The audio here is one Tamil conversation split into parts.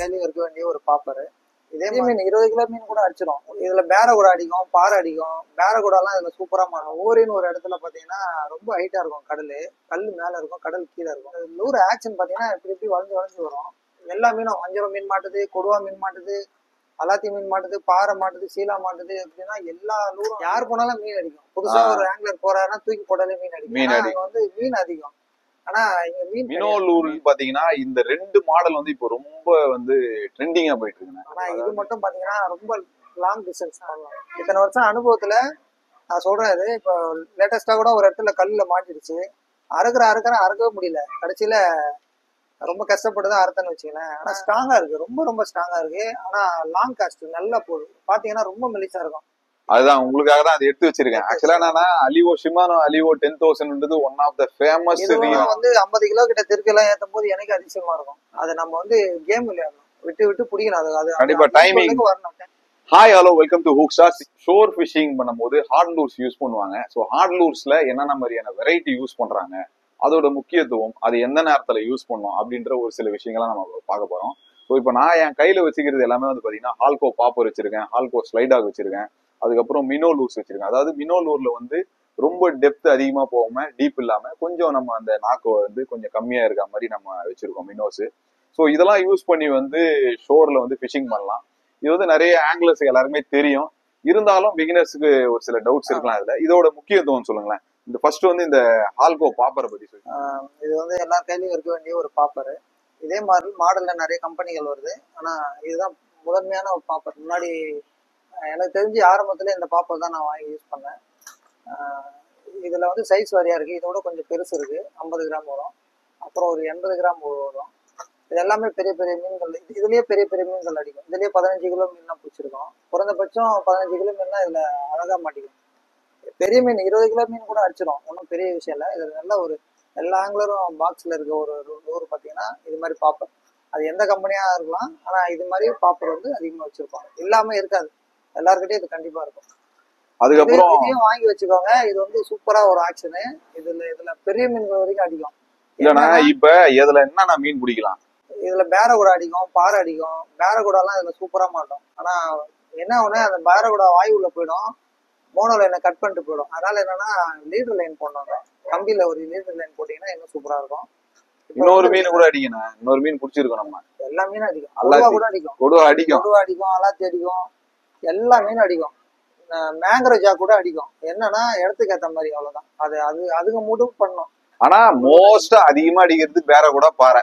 கையிலயும் இருக்க வேண்டிய ஒரு பாப்பர். இதே மீன் 20 கிலோ மீன் கூட அடிச்சிடும். இதுல பேரகுடா அடிக்கும், பாறை அடிக்கும். பேரகுடாலாம் இதுல சூப்பரா மாறும். ஓரின்னு ஒரு இடத்துல பாத்தீங்கன்னா ரொம்ப ஹைட்டா இருக்கும் கடல். கல் மேல இருக்கும், கடல் கீழே இருக்கும். லூர் ஆக்ஷன் பாத்தீங்கன்னா இப்படி இப்படி வளைஞ்சு வளைஞ்சு வரும். எல்லா மீனும் வஞ்சரம் மீன் மாட்டுது, கொடுவா மீன் மாட்டுது, அலாத்தி மீன் மாட்டுது, பாறை மாட்டுது, சீலா மாட்டுது. அப்படின்னா எல்லா லூரும் யார் போனாலும் மீன் அடிக்கும். புதுசா ஒரு ஆங்கிலர் போறாருன்னா தூக்கி போட்டாலே மீன் அடிக்கும். வந்து மீன் அதிகம். ஆனா இங்க மீன் மினோலூர் பாத்தீங்கன்னா இந்த 2 மாடல் வந்து இப்போ ரொம்ப வந்து ட்ரெண்டிங்கா போயிட்டு இருக்கு. ஆனா இது மட்டும் பாத்தீங்கன்னா ரொம்ப லாங் டிஸ்டன்ஸ் பண்ணலாம். இத்தனை வருஷம் அனுபவத்துல நான் சொல்றேன். இது இப்போ லேட்டஸ்டா கூட ஒரு இடத்துல கல்லுல மாட்டிடுச்சு. அறுக்கவே முடியல. கடைசியில ரொம்ப கஷ்டப்பட்டுதான் அறுத்தன்னு வச்சுக்கலேன். ஆனா ஸ்ட்ராங்கா இருக்கு, ரொம்ப ஸ்ட்ராங்கா இருக்கு. ஆனா லாங் காஸ்ட் நல்லா போகுது. பாத்தீங்கன்னா ரொம்ப மெலிசா இருக்கும். அதுதான் உங்களுக்காக தான் அதை எடுத்து வச்சிருக்கேன். ஆக்சுவலா என்னன்னா Alivio Shimano Alivio 10,000 one of the famous. வந்து 50 கிலோ கிட்ட திருக்கெல்லாம் ஏத்தும் போது எனக்கு அதிசயமா இருக்கும். அதை நம்ம வந்து கேம் விளையாடணும், விட்டு பிடிக்கணும். அது கண்டிப்பா டைமிங் வரணும். Hi hello welcome to hook stars. Shore fishing பண்ணும்போது ஹார்ட் லூர்ஸ் யூஸ் பண்ணுவாங்க. ஸோ ஹார்ட் லூர்ஸ்ல என்னென்ன மாதிரியான வெரைட்டி யூஸ் பண்றாங்க, அதோட முக்கியத்துவம், அது எந்த நேரத்துல யூஸ் பண்ணணும் அப்படின்ற ஒரு சில விஷயங்களை நம்ம பார்க்க போறோம். ஸோ இப்போ நான் என் கையில வச்சுக்கிறது எல்லாமே வந்து பாத்தீங்கன்னா ஹால்கோ பாப்பர் வச்சிருக்கேன், ஹால்கோ ஸ்லைடாக் வச்சிருக்கேன், அதுக்கப்புறம் மினோ லூர்ஸ் வச்சிருக்கேன். அதாவது மினோ லூர்ல வந்து ரொம்ப டெப்த் அதிகமா போகாம டீப் இல்லாம கொஞ்சம் நம்ம அந்த நாக்கு வந்து கொஞ்சம் கம்மியா இருக்க மாதிரி நம்ம வச்சிருக்கோம் மினோஸ். ஸோ இதெல்லாம் யூஸ் பண்ணி வந்து ஷோர்ல வந்து ஃபிஷிங் பண்ணலாம். இது வந்து நிறைய ஆங்கிலர்ஸ் எல்லாருமே தெரியும். இருந்தாலும் பிகினர்ஸுக்கு ஒரு சில டவுட்ஸ் இருக்கலாம். இதுல இதோட முக்கியத்துவம் சொல்லுங்களேன். இந்த ஃபர்ஸ்ட் வந்து இந்த ஹால்கோ பாப்பரை பத்தி சொல்லுங்க. இது வந்து எல்லா கையிலயும் இருக்க வேண்டிய ஒரு பாப்பர். இதே மாதிரி மாடல்ல நிறைய கம்பெனிகள் வருது. ஆனா இதுதான் முதன்மையான ஒரு பாப்பர். முன்னாடி எனக்கு தெரிஞ்சு ஆரம்பத்துல இந்த பாப்பர் தான் நான் வாங்கி யூஸ் பண்ணேன். இதுல வந்து சைஸ் வரையா இருக்கு. இதோட கொஞ்சம் பெருசு இருக்கு, 50 கிராம் வரும். அப்புறம் ஒரு 80 கிராம் வரும். இது எல்லாமே பெரிய பெரிய மீன்கள். இதுலயே பெரிய பெரிய மீன்கள் அடிக்கும். இதுலயே 15 கிலோ மீன்லாம் பிடிச்சிருக்கோம். குறைந்தபட்சம் 15 கிலோ மீன்லாம் இதுல அழகா மாட்டிக்கும். பெரிய மீன் 20 கிலோ மீன் கூட அடிச்சிடும். ஒன்றும் பெரிய விஷயம் இல்லை. இதுல நல்ல ஒரு எல்லா ஆங்கிலரும் பாக்ஸ்ல இருக்க ஒரு லூர் பாத்தீங்கன்னா இது மாதிரி பாப்பர். அது எந்த கம்பெனியா இருக்கலாம். ஆனா இது மாதிரி பாப்பர் வந்து அதிகமா வச்சிருப்பாங்க. இல்லாம இருக்காது, எல்லாருக்கிட்டையும் இது கண்டிப்பா இருக்கும். அதுக்கப்புறம் இதையும் வாங்கி வச்சுக்கோங்க. இது வந்து சூப்பரா ஒரு ஆக்ஷனு. இதுல பெரிய மீன்கள் வரைக்கும் அடிக்கும். இல்லைன்னா இப்ப இதுல என்னன்னா மீன் பிடிக்கலாம். இதுல பேரகுடா அடிக்கும், பாறை அடிக்கும். பேரகுடாலாம் இதுல சூப்பரா மாட்டோம். ஆனா என்ன ஒண்ணு, அந்த பேரகுடா வாய் உள்ள போயிடும், மோனோ லைனை கட் பண்ணிட்டு போயிடும். அதனால என்னன்னா லீடர் லைன் போடணும். கம்பியில ஒரு லீடர் லைன் போட்டீங்கன்னா இன்னும் சூப்பரா இருக்கும். இன்னொரு மீன் கூட அடிக்கணும். இன்னொரு மீன் பிடிச்சிருக்கோம் நம்ம. எல்லா மீனும் அடிக்கும். கொடுவா கூட அடிக்கும், கொடுவா அடிக்கும், அலாத்தி அடிக்கும், எல்லா மீனும் அடிக்கும். மேங்கரோஜா கூட அடிக்கும். என்னன்னா இடத்துக்கு ஏத்த மாதிரி, அவ்வளவுதான். அதுங்க மூடும் பண்ணும். ஆனா மோஸ்டா அதிகமா அடிக்கிறது பேரகுடா பாறை.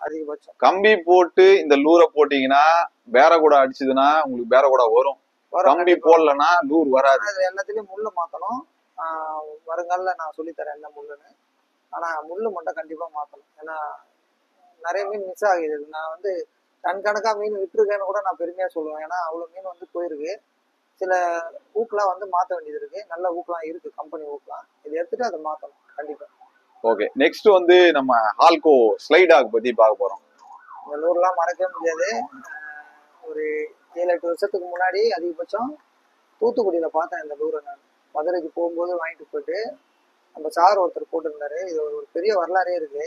அதிகபட்சம் கம்பி போட்டு இந்த லூரை போட்டீங்கன்னா பேரகுடா அடிச்சதுன்னா உங்களுக்கு பேரகுடா வரும். கம்பி போடலன்னா லூர் வராது. எல்லாத்துலயும் முள்ளு மாத்தணும். வருங்கால நான் சொல்லித்தரேன் என்ன முள்ளுன்னு. ஆனா முள்ளு மட்டும் கண்டிப்பா மாத்தணும். ஏன்னா நிறைய மீன் மிஸ் ஆகுது. நான் வந்து டன் கணக்கா மீன் விட்டுருக்கேன்னு கூட நான் பெருமையா சொல்லுவேன். ஏன்னா அவ்வளவு மீன் வந்து போயிருக்கு. சில ஊக்கெல்லாம் வந்து மாத்த வேண்டியது இருக்கு. நல்ல ஊக்கெல்லாம் இருக்கு, கம்பெனி ஊக்கெல்லாம். இதை எடுத்துட்டு அதை மாத்தணும் கண்டிப்பா. ஓகே, நெக்ஸ்ட் வந்து நம்ம ஹால்கோ ஸ்லைடாக் பத்தி பார்க்க போறோம். இந்த லூர்லாம் மறக்கவே முடியாது. ஒரு 7-8 வருஷத்துக்கு முன்னாடி அதிகபட்சம் தூத்துக்குடியில பார்த்தேன் இந்த லூரை. நான் மதுரைக்கு போகும்போது வாங்கிட்டு போயிட்டு நம்ம சார் ஒருத்தர் போட்டிருந்தாரு. இது ஒரு பெரிய வரலாறே இருக்கு.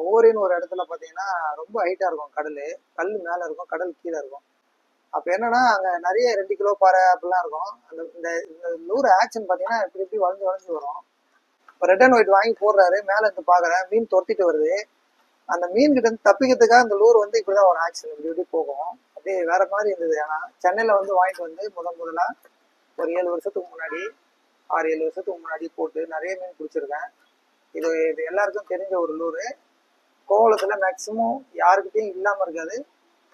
ஓரின்னு ஒரு இடத்துல பாத்தீங்கன்னா ரொம்ப ஹைட்டா இருக்கும் கடல். கல் மேல இருக்கும், கடல் கீழே இருக்கும். அப்ப என்னன்னா அங்க நிறைய 2 கிலோ பாறை அப்படிலாம் இருக்கும். இந்த லூர் ஆக்ஷன் பாத்தீங்கன்னா இப்படி இப்படி வளைஞ்சு வரும். இப்போ ரெட் அண்ட் ஒயிட் வாங்கி போடுறாரு. மேல இருந்து பாக்குறேன் மீன் துரத்திட்டு வருது. அந்த மீன் கிட்ட இருந்து தப்பிக்கிறதுக்காக அந்த லூர் வந்து இப்படிதான் ஒரு ஆக்ஷன் இப்படி போகும். அப்படியே வேற மாதிரி இருந்தது. ஏன்னா சென்னையில வந்து வாங்கிட்டு வந்து முதலா ஒரு 7 வருஷத்துக்கு முன்னாடி, 6-7 வருஷத்துக்கு முன்னாடி போட்டு நிறைய மீன் பிடிச்சிருக்கேன். இது எல்லாருக்கும் தெரிஞ்ச ஒரு லூரு. கோவளத்துல மேக்சிமம் யாருக்கிட்டையும் இல்லாம இருக்காது.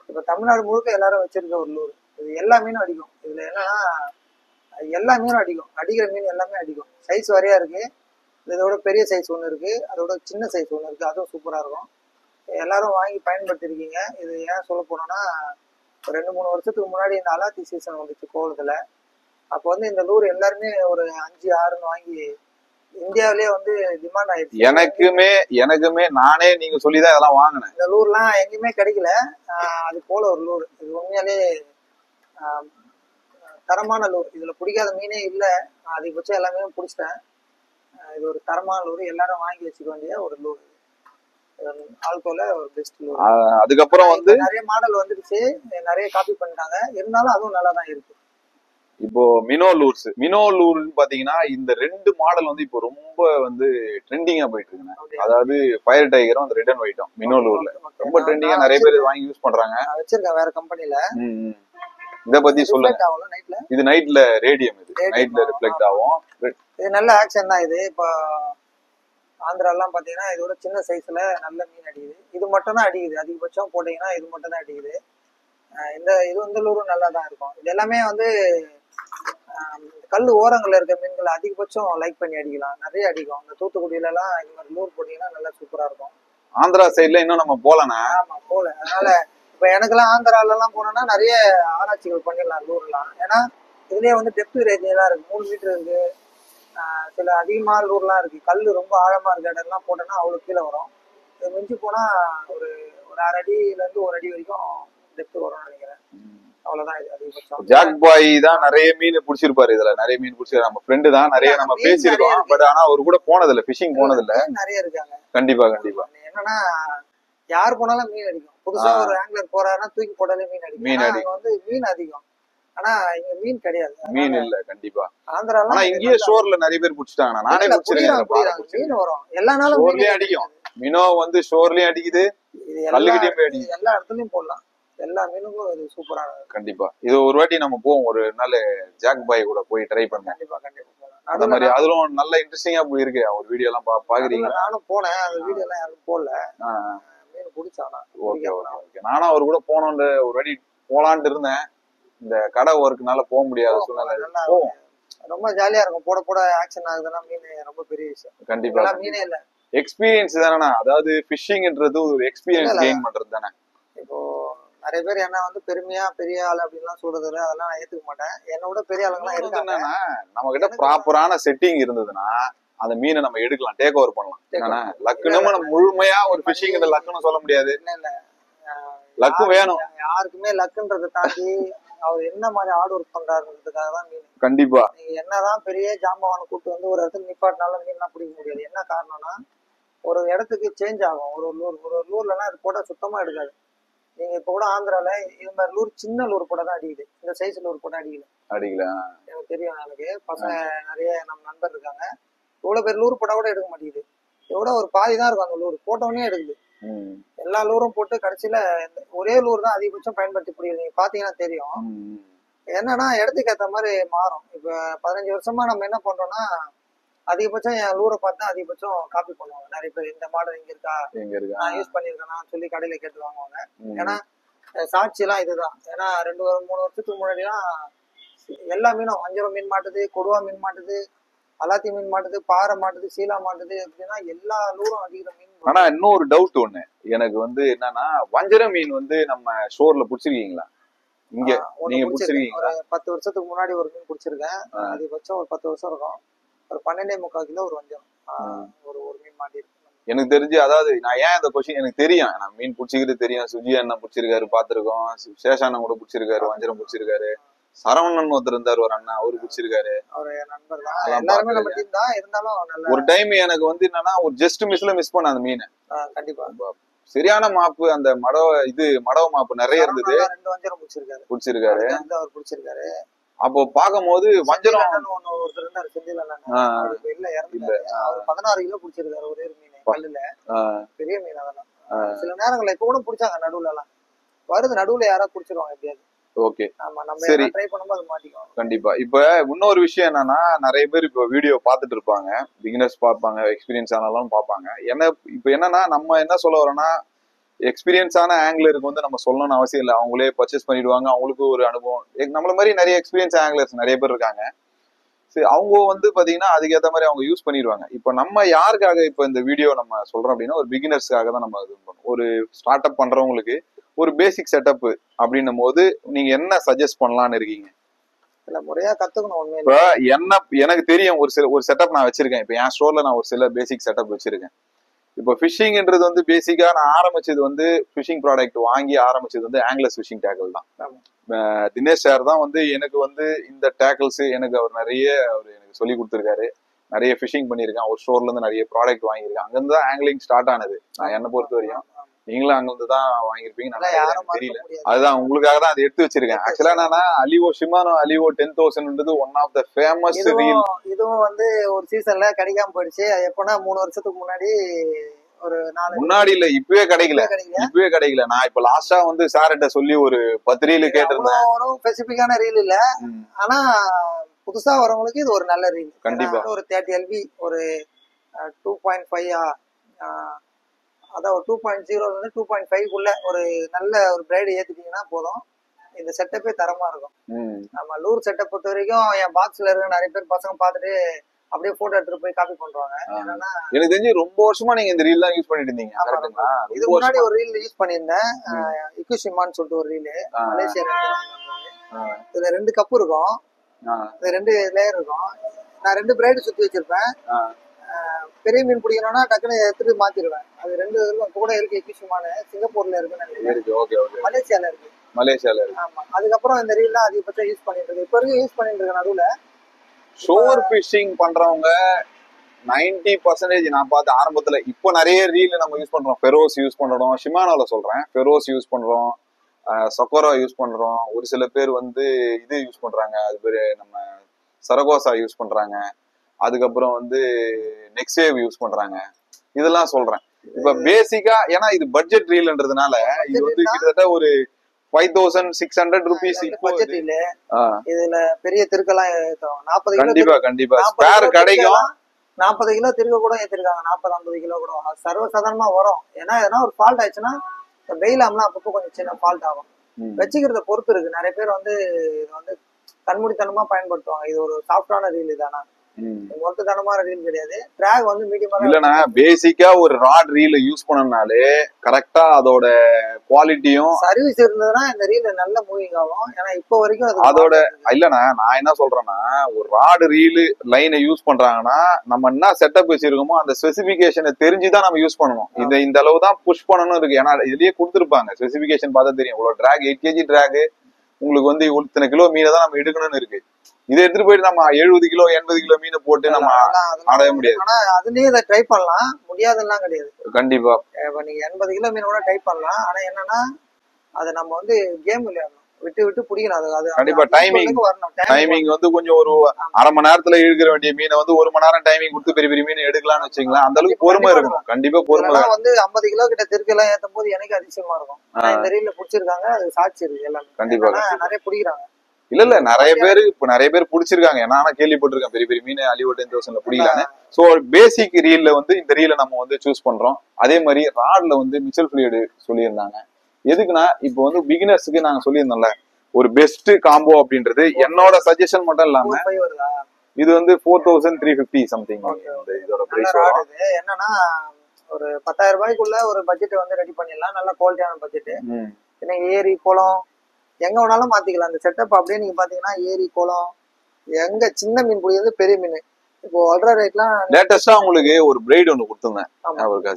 இப்ப தமிழ்நாடு முழுக்க எல்லாரும் வச்சிருக்க ஒரு லூர். இது எல்லா மீனும் அடிக்கும். இதுல என்னன்னா எல்லா மீனும் அடிக்கும். அடிக்கிற மீன் எல்லாமே அடிக்கும். சைஸ் வரையா இருக்கு. இதோட பெரிய சைஸ் ஒன்று இருக்கு, அதோட சின்ன சைஸ் ஒன்று இருக்கு. அதுவும் சூப்பரா இருக்கும். எல்லாரும் வாங்கி பயன்படுத்திருக்கீங்க. இது ஏன் சொல்ல போனோம்னா, 2-3 வருஷத்துக்கு முன்னாடி இந்த அலாத்தி சீசன் வந்துச்சு கோவளத்துல. அப்போ வந்து இந்த லூர் எல்லாருமே ஒரு 5-6 வாங்கி இந்தியாவிலேயே வந்து டிமாண்ட் ஆயிடுச்சு. எனக்குமே நானே நீங்க சொல்லிதான் இதெல்லாம் வாங்கினேன். இந்த லூர்லாம் எங்கேயுமே கிடைக்கல. அது போல ஒரு லூர். இது உண்மையாலே தரமான லூர். இதுல பிடிக்காத மீனே இல்லை. அதிகபட்சம் எல்லாமே பிடிச்சிட்டேன். இது ஒரு தரமான லூர். எல்லாரும் வாங்கி வச்சுக்க வேண்டிய ஒரு லூர். ஆல்கோல ஒரு பெஸ்ட் லூர். அதுக்கப்புறம் வந்து நிறைய மாடல் வந்துடுச்சு, நிறைய காப்பி பண்ணிட்டாங்க, இருந்தாலும் அதுவும் நல்லா தான் இருக்கு. இப்போ மினோ லூர்னு பாத்தீங்கன்னா இந்த 2 மாடல் வந்து இப்போ ரொம்ப வந்து ட்ரெண்டிங்கா போயிட்டு இருக்குங்க. அதாவது ஃபயர் டைகரும் அந்த ரெட் அண்ட் ஒயிட்டும் மினோ லூர்ல ரொம்ப ட்ரெண்டிங்கா நிறைய பேர் வாங்கி யூஸ் பண்றாங்க. வச்சிருக்கேன் வேற கம்பெனில. இத பத்தி சொல்லுங்க. இது நைட்ல ரேடியம், இது நைட்ல ரிஃப்ளெக்ட் ஆகும். இது நல்ல ஆக்ஷன் தான். இது இப்போ ஆந்திராலாம் பாத்தீங்கன்னா இதோட சின்ன சைஸ்ல நல்ல மீன் அடிக்குது. இது மட்டும் தான் அடிக்குது, அதிகபட்சம் போட்டீங்கன்னா இது மட்டும் தான் அடிக்குது. இது வந்து லூரும் நல்லா தான் இருக்கும். இது எல்லாமே வந்து கல் ஓரங்கள்ல இருக்க மீன்கள் அதிகபட்சம் லைக் பண்ணி அடிக்கலாம், நிறைய அடிக்கும். இந்த தூத்துக்குடியில எல்லாம் இது மாதிரி லூர் போட்டீங்கன்னா நல்லா சூப்பரா இருக்கும். ஆந்திரா சைட்ல இன்னும் நம்ம போலனா. ஆமா போல. அதனால இப்ப எனக்கெல்லாம் ஆந்திரால எல்லாம் போனோம்னா நிறைய ஆராய்ச்சிகள் பண்ணிடலாம் லூர்லாம். ஏன்னா இதுலயே வந்து டெப்த் ரேஞ்ச் எல்லாம் இருக்கு, 3 மீட்டர் இருக்கு. சில அதிகமான லூர்லாம் இருக்கு, கல் ரொம்ப ஆழமா இருக்க இடம்லாம் போட்டோம்னா அவ்வளவு கீழே வரும். இது மிஞ்சி போனா ஒரு 1/2 அடியில இருந்து 1 அடி வரைக்கும் டெப்த் வரும்னு நினைக்கிறேன். அவ்வளவுதான். இது அதிகபட்சம். ஜாக் பாய் தான் நிறைய மீன் பிடிச்சிருப்பாரு, இதுல நிறைய மீன் பிடிச்சிருக்காரு. நம்ம ஃப்ரெண்டு தான், நிறைய நம்ம பேசியிருக்கோம். பட் ஆனா அவர் கூட போனதில்ல, ஃபிஷிங் போனதில்ல. நிறைய இருக்காங்க. கண்டிப்பா கண்டிப்பா. என்னன்னா யார் போனாலும் மீன் அடிக்கும். புதுசா ஒரு ஆங்கிலர் போறாருன்னா தூக்கி போட்டாலே மீன் அடிக்கும். வந்து மீன் அதிகம், ஆனா இங்க மீன் கிடையாது, மீன் இல்ல. கண்டிப்பா ஆந்திரால. ஆனா இங்கேயே ஷோர்ல நிறைய பேர் பிடிச்சிட்டாங்க, நானே பிடிச்சிருக்கேன். மீன் வரும் எல்லா நாளும், ஷோர்லயும் அடிக்கும். மினோ வந்து ஷோர்லயும் அடிக்குது, கல்லுகிட்டயும் போய் அடிக்குது, எல்லா இடத்துலயும் போடலாம். எல்லா மீனுக்கும் இது சூப்பரா. கண்டிப்பா இது ஒரு வாட்டி நம்ம போவோம், ஒரு நாள் ஜாக் பாய் கூட போய் ட்ரை பண்ணேன். கண்டிப்பா கண்டிப்பா. அந்த மாதிரி அதுவும் நல்ல இன்ட்ரெஸ்டிங்கா இருக்கு. அவர் வீடியோ எல்லாம் பாக்குறீங்க? நானும் போனேன், அந்த வீடியோ எல்லாம் யாரும் போடல. மீன் பிடிச்சானா. Okay okay. நானும் அவர் கூட போனோம்னு ஒரு வாட்டி போலான்ட்டு இருந்தேன். இந்த கடை ஒர்க்குனால போக முடியாத சூழ்நிலை. போவோம், ரொம்ப ஜாலியா இருக்கும். போட போட ஆக்ஷன் ஆகுதுன்னா மீன் ரொம்ப பெரிய விஷயம். கண்டிப்பா மீனே இல்ல, எக்ஸ்பீரியன்ஸ் தானே. அதாவது ஃபிஷிங்ன்றது ஒரு எக்ஸ்பீரியன்ஸ் கெயின் பண்றது தானே. இப்போ நிறைய பேர் என்ன வந்து பெருமையா பெரிய ஆள் அப்படின்லாம் சொல்றது, அதெல்லாம் நான் ஏத்துக்க மாட்டேன். என்னோட பெரிய ஆளுங்கெல்லாம் இருக்காங்க. நம்ம கிட்ட ப்ராப்பரான செட்டிங் இருந்ததுன்னா அந்த மீனை நம்ம எடுக்கலாம், டேக் ஓவர் பண்ணலாம். லக்குன்னு நம்ம முழுமையா ஒரு ஃபிஷிங் லக்குன்னு சொல்ல முடியாது. லக்கு வேணும், யாருக்குமே லக்குன்றதை தாண்டி அவர் என்ன மாதிரி ஹார்ட் ஒர்க் பண்றாருன்றதுக்காக தான் மீன். கண்டிப்பா நீங்க என்னதான் பெரிய ஜாம்பவான கூட்டு வந்து ஒரு இடத்துல நிப்பாட்டினாலும் மீன்லாம் பிடிக்க முடியாது. என்ன காரணம்னா ஒரு இடத்துக்கு சேஞ்ச் ஆகும். ஒரு லூர்லலாம் இது போட்டா சுத்தமா எடுக்காது. நீங்க இப்ப கூட ஆந்திரால இது மாதிரி லூர், சின்ன லூர் போட தான் அடிக்குது, இந்த சைஸ் லூர் போட்டா அடிக்கல. எனக்கு தெரியும், எனக்கு பசங்க நிறைய நம்ம நண்பர் இருக்காங்க. இவ்வளவு பேர் லூர் போட்டா கூட எடுக்க மாட்டேங்குது. எவ்வளவு ஒரு பாதி தான் இருக்கும் அந்த லூர், போட்டவனே எடுக்குது. எல்லா லூரும் போட்டு கடைசியில ஒரே லூர் தான் அதிகபட்சம் பயன்படுத்தி புரியுது. நீங்க பாத்தீங்கன்னா தெரியும். என்னன்னா இடத்துக்கு ஏற்ற மாதிரி மாறும். இப்ப 15 வருஷமா நம்ம என்ன பண்றோம்னா அதிகபட்சம் என் லூரை பார்த்தா அதிகபட்சம் காப்பி பண்ணுவாங்க நிறைய பேர். இந்த மாடல் இங்க இருக்கா, நான் யூஸ் பண்ணிருக்கேன் சொல்லி கடையில கேட்டு வாங்குவாங்க. ஏன்னா சாட்சி எல்லாம் இதுதான். ஏன்னா 2-3 வருஷத்துக்கு முன்னாடிலாம் எல்லா மீனும், வஞ்சரம் மீன் மாட்டுது, கொடுவா மீன் மாட்டுது, அலாத்தி மீன் மாட்டுது, பாறை மாட்டுது, சீலா மாட்டுது, அப்படின்னா எல்லா லூரும் அடிக்கிற மீன். ஆனா இன்னொரு டவுட் ஒண்ணு எனக்கு வந்து என்னன்னா, வஞ்சர மீன் வந்து நம்ம ஷோர்ல புடிச்சிருக்கீங்களா? இங்க நீங்க புடிச்சிருக்கீங்களா? ஒரு 10 வருஷத்துக்கு முன்னாடி ஒரு மீன் புடிச்சிருக்கேன். அதிகபட்சம் ஒரு 10 வருஷம் இருக்கும். ஒரு 12.75 கிலோ ஒரு வஞ்சரம் ஒரு மீன் மாட்டி இருக்கு. எனக்கு தெரிஞ்சு, அதாவது நான் ஏன் இந்த கொஸ்டின், எனக்கு தெரியும், நான் மீன் பிடிச்சிக்கிட்டு தெரியும். சுஜி அண்ணன் பிடிச்சிருக்காரு, பாத்துருக்கோம். சேஷாண்ணன் கூட பிடிச்சிருக்காரு, வஞ்சரம் பிடிச்சிருக்காரு. சரவணன் ஒருத்தர் இருந்தாரு, ஒரு அண்ணா, அவரு பிடிச்சிருக்காரு. ஒரு டைம் எனக்கு வந்து என்னன்னா, ஒரு ஜஸ்ட் மிஸ் பண்ண அந்த மீன். கண்டிப்பா சரியான மாப்பு, அந்த மடவ மாப்பு நிறைய இருந்தது. 2 வஞ்சரம் பிடிச்சிருக்காரு. அவர் பிடிச்சிருக்காரு. அப்போ பாக்கும்போது வஞ்சரம் ஒருத்தர் இருந்தாரு செந்தில் அண்ணன், இல்ல 16 கிலோ பிடிச்சிருக்காரு ஒரே மீன் கல்லுல. பெரிய மீன் அதெல்லாம். சில நேரங்கள்ல இப்ப கூட பிடிச்சாங்க, நடுவுல எல்லாம் வருது, நடுவுல யாராவது பிடிச்சிருவாங்க எப்படியாவது. ஓகே சரி, ட்ரை பண்ணும்போது மாட்டிக்குவோம். கண்டிப்பா. இப்ப இன்னொரு விஷயம் என்னன்னா, நிறைய பேர் இப்ப வீடியோ பாத்துட்டு இருப்பாங்க, பிகினர்ஸ் பாப்பாங்க, எக்ஸ்பீரியன்ஸ் ஆனாலும் பாப்பாங்க. இப்ப என்னன்னா, நம்ம என்ன சொல்ல வரோம்னா, எக்ஸ்பீரியன்ஸான ஆங்கிலருக்கு வந்து நம்ம சொல்லணும்னு அவசியம் இல்லை, அவங்களே பர்ச்சேஸ் பண்ணிடுவாங்க. அவங்களுக்கு ஒரு அனுபவம், நம்மள மாதிரி நிறைய எக்ஸ்பீரியன்ஸ் ஆங்கிலர்ஸ் நிறைய பேர் இருக்காங்க. சரி, அவங்க வந்து பாத்தீங்கன்னா அதுக்கேற்ற மாதிரி அவங்க யூஸ் பண்ணிடுவாங்க. இப்ப நம்ம யாருக்காக இப்ப இந்த வீடியோ நம்ம சொல்றோம் அப்படின்னா, ஒரு பிகினர்ஸ்க்காக தான் நம்ம இது பண்ணோம். ஒரு ஸ்டார்ட் அப் பண்றவங்களுக்கு ஒரு பேசிக் செட்டப் அப்படின்னும் போது நீங்க என்ன சஜஸ்ட் பண்ணலாம்னு இருக்கீங்க? முறையா கத்துக்கணும். இப்ப எனக்கு தெரியும், ஒரு செட்டப் நான் வச்சிருக்கேன். இப்ப என் ஸ்டோர்ல நான் ஒரு சில பேசிக் செட்டப் வச்சிருக்கேன். இப்போ ஃபிஷிங்ன்றது வந்து பேசிக்கா நான் ஆரம்பிச்சது வந்து ஃபிஷிங் ப்ராடக்ட் வாங்கி ஆரம்பிச்சது வந்து ஆங்கிலஸ் ஃபிஷிங் டேக்கிள் தான். தினேஷ் சார் தான் வந்து எனக்கு வந்து இந்த டேக்கிள்ஸ் எனக்கு அவர் எனக்கு சொல்லி கொடுத்துருக்காரு. நிறைய ஃபிஷிங் பண்ணியிருக்கேன், ஒரு ஸ்டோர்ல இருந்து நிறைய ப்ராடக்ட் வாங்கியிருக்கேன். அங்கிருந்து தான் ஆங்கிலிங் ஸ்டார்ட் ஆனது நான் என்ன பொறுத்த வரையும். நீங்களும் அங்க இருந்து தான் வாங்கியிருப்பீங்க, நல்லா யாரும் எனக்கு மறக்க தெரியல. முடியாது. அதுதான் உங்களுக்காக தான் அதை எடுத்து வச்சிருக்கேன். ஆக்சுவலா என்னன்னா அலிவோ ஷிமானோ அலிவோ 10,000ன்றது one of the famous reel. இதுவும் வந்து ஒரு சீசன்ல கிடைக்காம போயிடுச்சு. அது எப்போனா 3 வருஷத்துக்கு முன்னாடி ஒரு 4 முன்னாடி இல்ல, இப்பவே கிடைக்கல. கிடைக்கல. இப்பவே கிடைக்கல. நான் இப்ப லாஸ்டா வந்து சார்கிட்ட சொல்லி ஒரு 10 ரீல் கேட்டிருந்தேன். அவ்வளவு ஸ்பெசிபிக்கான ரீல் இல்ல, ஆனா புதுசா வரவங்களுக்கு இது ஒரு நல்ல ரீல். கண்டிப்பா ஒரு 30 LB ஒரு 2.5 அதான் ஒரு 2.0 இருந்து 2.5 ஒரு நல்ல ஒரு பிரைடு ஏத்திட்டீங்கன்னா போதும். இந்த செட்டப்பே தரமா இருக்கும். நம்ம லூர் செட்டப் பொறுத்த வரைக்கும் என் பாக்ஸ்ல இருக்க நிறைய பேர் பசங்க பார்த்துட்டு அப்படியே போட்டோ எடுத்துட்டு போய் காப்பி பண்றாங்க. என்னன்னா எனக்கு தெரிஞ்சு ரொம்ப வருஷமா நீங்க இந்த ரீல் தான் யூஸ் பண்ணிட்டு இருந்தீங்க. இது முன்னாடி ஒரு ரீல் யூஸ் பண்ணியிருந்தேன், இக்குஷிமான்னு சொல்லிட்டு ஒரு ரீல், மலேசியா. இதுல 2 கப் இருக்கும், இது 2 லேயர் இருக்கும். நான் 2 பிரைடு சுத்தி வச்சிருப்பேன். பெரிய மீன் பிடிக்கணும்னா டக்குன்னு எடுத்துட்டு மாத்திடுவேன். அது 2 கூட இருக்கு. இக்குஷிமான்னு சிங்கப்பூர்ல இருக்கு, மலேசியால இருக்கு. ஆமா, அதுக்கப்புறம் இந்த ரீல் தான் அதிகபட்சம் யூஸ் பண்ணிட்டு இருக்கு. இப்ப வரைக்கும் யூஸ் பண்ணிட்டு இருக்க. நடுவுல ஷோர் ஃபிஷிங் பண்றவங்க 90% நான் பார்த்து ஆரம்பத்துல இப்போ நிறைய ரீல் நம்ம யூஸ் பண்றோம். ஃபெரோஸ் யூஸ் பண்றோம், ஷிமானோல சொல்றேன், ஃபெரோஸ் யூஸ் பண்றோம், சொக்கோரா யூஸ் பண்றோம். ஒரு சில பேர் வந்து இது யூஸ் பண்றாங்க, அது பேரு நம்ம சரகோசா யூஸ் பண்றாங்க. அதுக்கப்புறம் வந்து நெக்ஸேவ் யூஸ் பண்றாங்க. இதெல்லாம் சொல்றேன். இப்ப பேசிக்கா ஏன்னா இது பட்ஜெட் ரீல்ன்றதுனால இது வந்து கிட்டத்தட்ட ஒரு 5,600 rupees. இதுல பெரிய திருக்கெல்லாம் 40 கண்டிப்பா கண்டிப்பா ஸ்பேர் கிடைக்கும். 40 கிலோ திருக்க கூட ஏத்திருக்காங்க, 40-50 கிலோ கூட சர்வசாதாரணமா வரும். ஏன்னா எதனா ஒரு ஃபால்ட் ஆயிடுச்சுன்னா வெயிலாமலாம் அப்பப்போ கொஞ்சம் சின்ன ஃபால்ட் ஆகும். வச்சுக்கிறத பொறுத்து இருக்கு. நிறைய பேர் வந்து இதை வந்து கண்மூடித்தனமா பயன்படுத்துவாங்க. இது ஒரு சாஃப்டான ரீல் தானா, மொத்தத்தனமான ரீல் கிடையாது. டிராக் வந்து மீடியமா இல்லனா பேசிக்கா ஒரு ராட் ரீல் யூஸ் பண்ணனாலே கரெக்டா அதோட குவாலிட்டியும் சர்வீஸ் இருந்ததுன்னா இந்த ரீல் நல்ல மூவிங் ஆகும். ஏன்னா இப்போ வரைக்கும் அதோட இல்லனா நான் என்ன சொல்றேன்னா ஒரு ராட் ரீல் லைனை யூஸ் பண்றாங்கன்னா நம்ம என்ன செட்டப் வச்சிருக்கோமோ அந்த ஸ்பெசிபிகேஷனை தெரிஞ்சுதான் நம்ம யூஸ் பண்ணணும். இந்த அளவு தான் புஷ் பண்ணணும் இருக்கு. ஏன்னா இதுலயே கொடுத்துருப்பாங்க ஸ்பெசிபிகேஷன் பார்த்தா தெரியும். இவ்வளவு டிராக் 8 kg டிராக் உங்களுக்கு வந்து இத்தனை கிலோ மீனை தான் நம்ம எடுக்கணும்னு இருக்கு. இதை எடுத்துட்டு போயிட்டு நம்ம 70 கிலோ 80 கிலோ மீனை போட்டு நம்ம அடைய முடியாது. ஆனா அதுலயே இதை ட்ரை பண்ணலாம், முடியாதுலாம் கிடையாது. கண்டிப்பா இப்ப நீங்க 80 கிலோ மீன் கூட ட்ரை பண்ணலாம். ஆனா என்னன்னா அதை நம்ம வந்து கேம் விளையாடணும், விட்டு விட்டு பிடிக்கணும். அது கண்டிப்பா டைமிங் வந்து கொஞ்சம் ஒரு அரை மணி நேரத்துல இழுக்கிற வேண்டிய மீனை வந்து 1 மணி நேரம் டைமிங் கொடுத்து பெரிய பெரிய மீன் எடுக்கலாம்னு வச்சுங்களேன். அந்த அளவுக்கு பொறுமை இருக்கணும். கண்டிப்பா பொறுமை வந்து 50 கிலோ கிட்ட திருக்கெல்லாம் ஏத்தும் போது எனக்கு அதிசயமா இருக்கும். இந்த ரீல்ல பிடிச்சிருக்காங்க, அது சாட்சி இருக்கு எல்லாமே. கண்டிப்பா நிறைய பிடிக்கிறாங்க. இல்ல நிறைய பேர் பிடிச்சிருக்காங்க. ஏன்னா கேள்விப்பட்டிருக்கேன் பெரிய பெரிய மீன் அலிவோ 10,000 பிடிக்கலான்னு. சோ பேசிக் ரீல்ல வந்து இந்த ரீல நம்ம வந்து சூஸ் பண்றோம். அதே மாதிரி ராட்ல வந்து மிச்சல் ஃப்ளூயிட் சொல்லியிருந்தாங்க. எதுக்குன்னா இப்போ வந்து பிகினர்ஸ்க்கு நாங்க சொல்லியிருந்தோம்ல ஒரு பெஸ்ட் காம்போ அப்படின்றது என்னோட சஜஷன் மட்டும் இல்லாம இது வந்து 4,350 சம்திங் இதோட பிரைஸ் வரும். என்னன்னா ஒரு 10,000 ரூபாய்க்குள்ள ஒரு பட்ஜெட் வந்து ரெடி பண்ணிடலாம், நல்ல குவாலிட்டியான பட்ஜெட். ஏன்னா ஏரி குளம் எங்க வேணாலும் மாத்திக்கலாம். அந்த செட்டப் அப்படியே நீங்க பாத்தீங்கன்னா ஏரி குளம் எங்க சின்ன மீன் பிடிக்கிறது பெரிய மீன். இப்போ அல்ட்ரா ரேட்லாம் லேட்டஸ்டா உங்களுக்கு ஒரு பிரைட் ஒன்னு கொடுத்துருந்தேன்,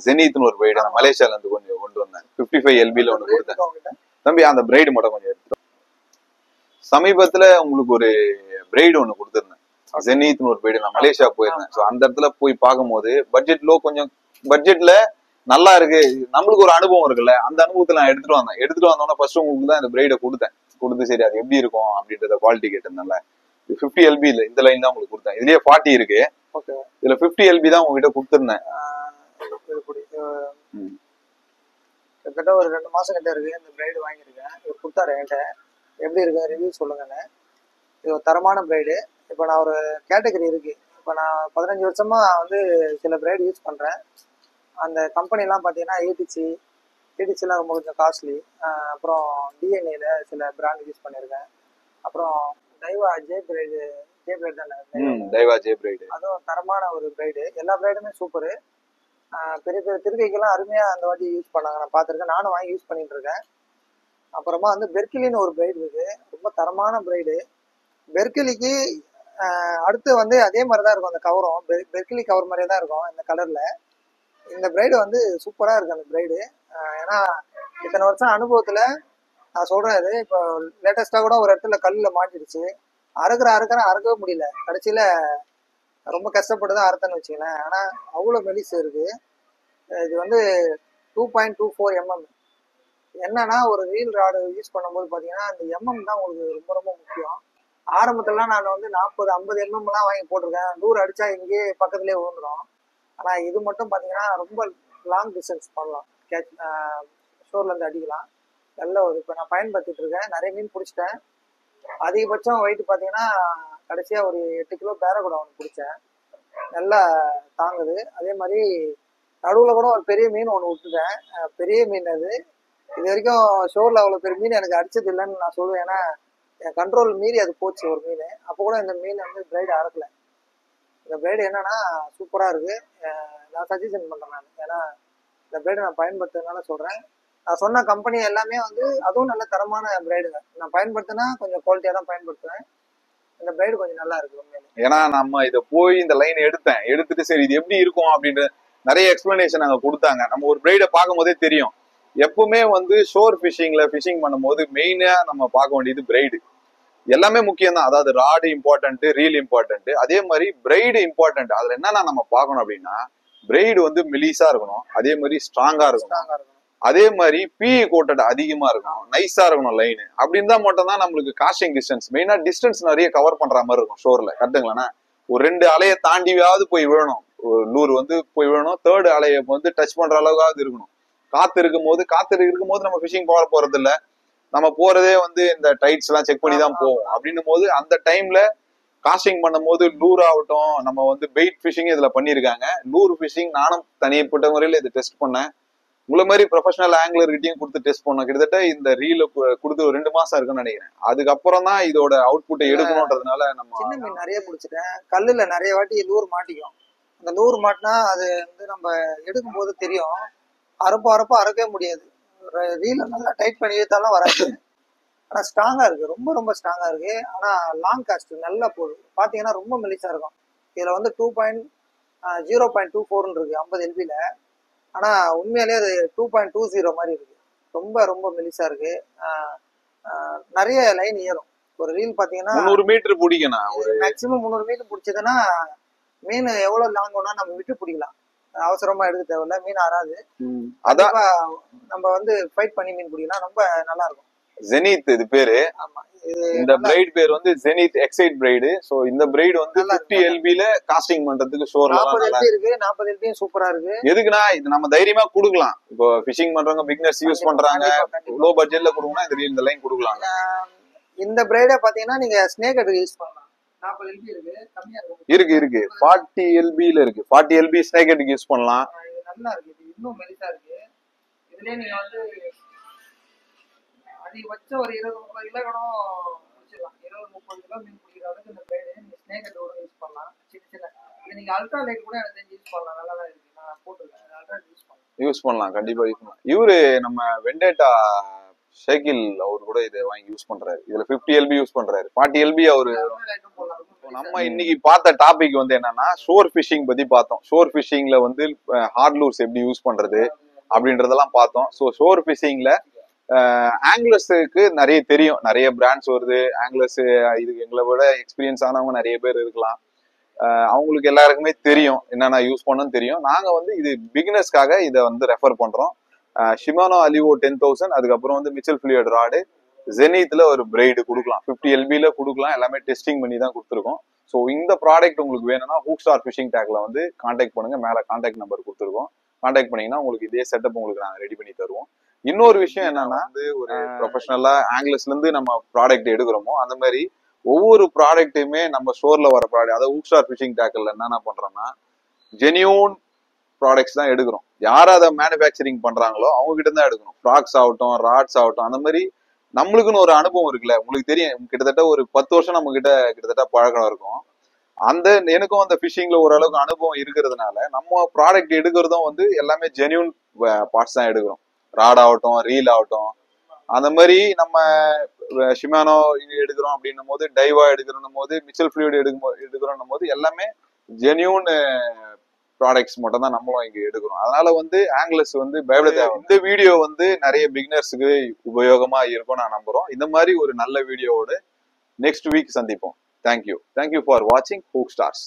ஜெனித்னு ஒரு பிரைட் மலேசியால இருந்து கொஞ்சம் கொண்டு வந்தேன். 55 LBல ஒன்னு கொடுத்தேன் தம்பி. அந்த பிரைடு மட்டும் கொஞ்சம் எடுத்துட்டோம். சமீபத்துல உங்களுக்கு ஒரு பிரைடு ஒன்னு கொடுத்துருந்தேன், ஜெனித்னு ஒரு பிரைடு. நான் மலேசியா போயிருந்தேன். ஸோ அந்த இடத்துல போய் பார்க்கும்போது கொஞ்சம் பட்ஜெட்ல நல்லா இருக்கு. நம்மளுக்கு ஒரு அனுபவம் இருக்குல்ல, அந்த அனுபவத்துல நான் எடுத்துட்டு வந்தோம்னா ஃபர்ஸ்ட் உங்களுக்கு தான் இந்த பிரைடை கொடுத்து சரி அது எப்படி இருக்கும் அப்படின்றத குவாலிட்டி கேட்டிருந்தேன்ல. 50 LB இல்ல, இந்த லைன் தான் உங்களுக்கு கொடுத்தேன். இதுலயே 40 இருக்கு, இதுல 50 LB தான் உங்ககிட்ட கொடுத்துருந்தேன். கிட்டத்தட்ட ஒரு 2 மாசம் கிட்ட இருக்கு இந்த பிரைடு வாங்கியிருக்கேன். இவர் கொடுத்தாரு என்கிட்ட, எப்படி இருக்கு ரிவ்யூ சொல்லுங்கன்னு. இது ஒரு தரமான பிரைடு. இப்போ நான் ஒரு கேட்டகரி இருக்கு. இப்போ நான் 15 வருஷமா வந்து சில பிரைடு யூஸ் பண்றேன். அந்த கம்பெனிலாம் பார்த்தீங்கன்னா ஏடிசிலாம் ரொம்ப கொஞ்சம் காஸ்ட்லி. அப்புறம் டிஎன்ஏல சில பிராண்ட் யூஸ் பண்ணியிருக்கேன். அப்புறம் டைவா ஜே பிரைடு தானே, டைவா ஜே பிரைடு, அதுவும் தரமான ஒரு பிரைடு. எல்லா பிரைடுமே சூப்பரு. பெரிய பெரிய திருக்கைக்கெல்லாம் அருமையாக அந்த வாட்டி யூஸ் பண்ணாங்க, நான் பார்த்துருக்கேன். நானும் வாங்கி யூஸ் பண்ணிட்டு இருக்கேன். அப்புறமா வந்து பெர்கிலின்னு ஒரு பிரைடு இருக்கு, ரொம்ப தரமான பிரைடு. பெர்கிலிக்கு அடுத்து வந்து அதே மாதிரி தான் இருக்கும் அந்த கவரும், பெர்கிலி கவர் மாதிரியே தான் இருக்கும் இந்த கலர்ல. இந்த பிரைடு வந்து சூப்பராக இருக்கு அந்த பிரைடு. ஏன்னா இத்தனை வருஷம் அனுபவத்தில் நான் சொல்றேன். இது இப்போ லேட்டஸ்டா கூட ஒரு இடத்துல கல்லில் மாட்டிடுச்சு, அறுக்கவே முடியல. கடைசியில ரொம்ப கஷ்டப்பட்டு தான் அறுத்தன்னு வச்சுக்கலேன். ஆனால் அவ்வளோ மெலிசு இருக்கு. இது வந்து 2.24 mm. என்னன்னா ஒரு ரீல் ராடு யூஸ் பண்ணும்போது பார்த்தீங்கன்னா அந்த எம்எம் தான் உங்களுக்கு ரொம்ப ரொம்ப முக்கியம். ஆரம்பத்துலலாம் நான் வந்து 40-50 எம்எம்லாம் வாங்கி போட்டிருக்கேன். 100 அடிச்சா இங்கேயே பக்கத்துலேயே விழுந்துடும். ஆனால் இது மட்டும் பார்த்தீங்கன்னா ரொம்ப லாங் டிஸ்டன்ஸ் பண்ணலாம். ஷோர்லேருந்து அடிக்கலாம். நல்ல ஒரு இப்போ நான் பயன்படுத்திட்டு இருக்கேன். நிறைய மீன் பிடிச்சிட்டேன். அதிகபட்சம் வெயிட் பார்த்தீங்கன்னா கடைசியாக ஒரு 8 கிலோ பேரகுடா ஒன்று பிடிச்சேன். நல்லா தாங்குது. அதே மாதிரி நடுவில் கூட ஒரு பெரிய மீன் ஒன்று விட்டுட்டேன். பெரிய மீன் அது. இது வரைக்கும் ஷோரில் அவ்வளோ பெரிய மீன் எனக்கு அடிச்சது இல்லைன்னு நான் சொல்லுவேன். ஏன்னா என் கண்ட்ரோல் மீறி அது போச்சு ஒரு மீன். அப்போ கூட இந்த மீன் வந்து பிரைடு அறக்கலை. இந்த பிரைடு என்னன்னா சூப்பராக இருக்குது. நான் சஜஷன் பண்ணுறேன் நான். ஏன்னா இந்த பிரைடு நான் பயன்படுத்துறதுனால சொல்கிறேன். நான் சொன்ன கம்பெனி எல்லாமே வந்து அதுவும் நல்ல தரமான பிரைடுங்க. நான் பயன்படுத்தினா கொஞ்சம் குவாலிட்டியாக தான் பயன்படுத்துவேன். இந்த பிரைடு கொஞ்சம் நல்லா இருக்கு உண்மையிலே. ஏன்னா நம்ம இதை போய் இந்த லைன் எடுத்துட்டு சரி இது எப்படி இருக்கும் அப்படின்ற நிறைய எக்ஸ்பிளனேஷன் அங்கே கொடுத்தாங்க. நம்ம ஒரு பிரைடை பார்க்கும் போதே தெரியும். எப்பவுமே வந்து ஷோர் ஃபிஷிங்ல ஃபிஷிங் பண்ணும்போது மெயினா நம்ம பார்க்க வேண்டியது பிரைடு. எல்லாமே முக்கியம் தான். அதாவது ராடு இம்பார்ட்டன்ட், ரீல் இம்பார்ட்டன்ட், அதே மாதிரி பிரைடு இம்பார்ட்டன்ட். அதுல என்னன்னா நம்ம பார்க்கணும் அப்படின்னா பிரைடு வந்து மெலிசா இருக்கணும், அதே மாதிரி ஸ்ட்ராங்கா இருக்கணும், அதே மாதிரி பி கோட்டட் அதிகமா இருக்கணும், நைஸா இருக்கணும் லைனு. அப்படின்னு தான் மட்டும் தான் நம்மளுக்கு காஸ்டிங் டிஸ்டன்ஸ் மெயினா டிஸ்டன்ஸ் நிறைய கவர் பண்ற மாதிரி இருக்கும் ஷோர்ல. கரெக்டுங்களா? ஒரு 2 அலையை தாண்டியாவது போய் விழணும். ஒரு லூர் வந்து போய் விழணும். 3rd அலையை வந்து டச் பண்ற அளவுக்காவது இருக்கணும். காத்து இருக்கும் போது நம்ம ஃபிஷிங் போக போறது இல்ல. நம்ம போறதே வந்து இந்த டைட்ஸ் எல்லாம் செக் பண்ணி தான் போவோம். அப்படின்னும் போது அந்த டைம்ல காஸ்டிங் பண்ணும் போது லூர் ஆகட்டும், நம்ம வந்து பெயிட் ஃபிஷிங் இதுல பண்ணிருக்காங்க. லூர் ஃபிஷிங் நானும் தனிப்பட்ட முறையில இதை டெஸ்ட் பண்ணேன். உங்களை மாதிரி ப்ரொஃபஷனல் ஆங்கிலர்கிட்டையும் கொடுத்து டெஸ்ட் பண்ணோம். கிட்டத்தட்ட இந்த ரீல கொடுத்து ஒரு 2 மாசம் இருக்குன்னு நினைக்கிறேன். அதுக்கப்புறம் தான் இதோட அவுட்புட்டை எடுக்கணும்ன்றதுனால நம்ம சின்ன மீன் நிறைய பிடிச்சிட்டேன். கல்லுல நிறைய வாட்டி லூர் மாட்டிக்கும். அந்த லூர் மாட்டினா அது வந்து நம்ம எடுக்கும் போது தெரியும். அறுப்பா அறுக்கவே முடியாது. ரீல நல்லா டைட் பண்ணி இழுத்தாலும் வராது. ஆனா ஸ்ட்ராங்கா இருக்கு. ரொம்ப ரொம்ப ஸ்ட்ராங்கா இருக்கு. ஆனா லாங் காஸ்ட் நல்லா போகுது. பாத்தீங்கன்னா ரொம்ப மெலிசா இருக்கும். இதுல வந்து 0.24 இருக்கு 50 LBல. ஆனா உண்மையிலேயே அது 2.20 மாதிரி இருக்கு. ரொம்ப ரொம்ப மெலிசா இருக்கு. நிறைய லைன் ஏறும். ஒரு ரீல் பாத்தீங்கன்னா 300 மீட்டர் பிடிக்கணும். மேக்சிமம் 300 மீட்டர் பிடிச்சதுன்னா மீன் எவ்வளவு லாங் வேணா நம்ம விட்டு பிடிக்கலாம். அவசரமா எடுக்க தேவையில்ல. மீன் ஆறாது. அதான் நம்ம வந்து ஃபைட் பண்ணி மீன் பிடிக்கலாம். ரொம்ப நல்லா இருக்கும். ஜெனித் இது பேரு. ஆமா, இந்த பிரைட் பேர் வந்து ஜெனித் எக்ஸைட் பிரைடு. சோ இந்த பிரைடு வந்து 50 LBல காஸ்டிங் பண்றதுக்கு ஷோர்ல 40 LB இருக்கு. 40 LB சூப்பரா இருக்கு. எதுக்குன்னா இது நம்ம தைரியமா கொடுக்கலாம். இப்போ ஃபிஷிங் பண்றவங்க பிகினர்ஸ் யூஸ் பண்றாங்க, லோ பட்ஜெட்ல கொடுக்கணும், இந்த லைன் கொடுக்கலாம். இந்த பிரைட பாத்தீங்கன்னா நீங்க ஸ்னேக் ஹெட் யூஸ் பண்ணலாம். 40 LB இருக்கு. கம்மியா இருக்கு 40 LBல இருக்கு. 40 LB ஸ்னேக் ஹெட் யூஸ் பண்ணலாம். நல்லா இருக்கு. இது இன்னும் மெலிசா இருக்கு. இதுலயே நீங்க வந்து அதிகபட்சம் ஒரு 20-30 கிலோ கூட பிடிச்சிடலாம். 20-30 கிலோ மீன் பிடிக்கிற அளவுக்கு இந்த பிரைடு நீங்க ஸ்னேக் ஹெட் கூட யூஸ் பண்ணலாம். சின்ன இது நீங்க அல்ட்ரா லைட் கூட எனக்கு தெரிஞ்சு யூஸ் பண்ணலாம். நல்லா தான் இருக்கு. நான் போட்டுருக்கேன். அல்ட்ரா யூஸ் பண்ணலாம். கண்டிப்பா யூஸ் பண்ணலாம். இவரு நம்ம வெண்டேட்டா ஷேகில் அவரு கூட இதை வாங்கி யூஸ் பண்றாரு. இதுல 50 LB யூஸ் பண்றாரு. 40 LB அவரு. நம்ம இன்னைக்கு பார்த்த டாபிக் வந்து என்னன்னா ஷோர் ஃபிஷிங் பத்தி பார்த்தோம். ஷோர் ஃபிஷிங்ல வந்து ஹார்ட் லூர்ஸ் எப்படி யூஸ் பண்றது அப்படின்றதெல்லாம் பார்த்தோம். ஸோ ஷோர் ஃபிஷிங்ல ஆங்கிலர்ஸுக்கு நிறைய தெரியும். நிறைய பிராண்ட்ஸ் வருது. ஆங்கிலர்ஸ் இதுக்கு எங்களை விட எக்ஸ்பீரியன்ஸ் ஆனவங்க நிறைய பேர் இருக்கலாம். அவங்களுக்கு எல்லாருக்குமே தெரியும் என்னென்ன யூஸ் பண்ணணும்னு தெரியும். நாங்க வந்து இது பிகினர்ஸ்க்காக இதை வந்து ரெஃபர் பண்றோம். ஷிமானோ அலிவோ 10,000, அதுக்கப்புறம் வந்து மிச்சல் ஃபிலியர்ட் ராடு, ஜெனித்ல ஒரு பிரைடு கொடுக்கலாம். 50 LBல கொடுக்கலாம். எல்லாமே டெஸ்டிங் பண்ணி தான் கொடுத்துருக்கோம். ஸோ இந்த ப்ராடக்ட் உங்களுக்கு வேணும்னா ஹூக் ஸ்டார் ஃபிஷிங் டேக்ல வந்து கான்டாக்ட் பண்ணுங்க. மேல கான்டாக்ட் நம்பர் கொடுத்துருக்கோம். கான்டாக்ட் பண்ணீங்கன்னா உங்களுக்கு இதே செட்டப் உங்களுக்கு நாங்கள் ரெடி பண்ணி தருவோம். இன்னொரு விஷயம் என்னன்னா வந்து ஒரு ப்ரொஃபஷனலா ஆங்கிலஸ்ல இருந்து நம்ம ப்ராடக்ட் எடுக்கிறோமோ அந்த மாதிரி ஒவ்வொரு ப்ராடக்ட்டுமே நம்ம ஸ்டோர்ல வர ப்ராடக்ட், அதாவது ஹூக் ஸ்டார் ஃபிஷிங் டேக்கல்ல என்னென்ன பண்றோம்னா ஜெனியூன் ப்ராடக்ட்ஸ் தான் எடுக்கிறோம். யார் அதை மேனுஃபேக்சரிங் பண்றாங்களோ அவங்க கிட்ட தான் எடுக்கணும். ஃப்ராக்ஸ் ஆகட்டும், ராட்ஸ் ஆகட்டும், அந்த மாதிரி நம்மளுக்குன்னு ஒரு அனுபவம் இருக்குல்ல. உங்களுக்கு தெரியும், கிட்டத்தட்ட ஒரு 10 வருஷம் நம்ம கிட்டத்தட்ட பழக்கம் இருக்கும். அந்த எனக்கும் அந்த ஃபிஷிங்ல ஓரளவுக்கு அனுபவம் இருக்கிறதுனால நம்ம ப்ராடக்ட் எடுக்கிறதும் வந்து எல்லாமே ஜெனியூன் பார்ட்ஸ் தான் எடுக்கிறோம். ராட் ஆகட்டும், ரீல் ஆகட்டும், அந்த மாதிரி நம்ம ஷிமானோ எடுக்கிறோம் அப்படின்னும் போது, டைவா எடுக்கிறோம் போது, மிச்சல் ஃப்ளூயிட் எடுக்கிறோம் போது எல்லாமே ஜெனியூன் ப்ராடக்ட்ஸ் மட்டும் தான் நம்மளும் இங்க எடுக்கிறோம். அதனால வந்து ஆங்கிலர்ஸ் வந்து பயப்பட தேவை. இந்த வீடியோ வந்து நிறைய பிகினர்ஸுக்கு உபயோகமா இருக்கும் நான் நம்புறோம். இந்த மாதிரி ஒரு நல்ல வீடியோவோட நெக்ஸ்ட் வீக் சந்திப்போம். தேங்க்யூ ஃபார் வாட்சிங் ஹூக் ஸ்டார்ஸ்.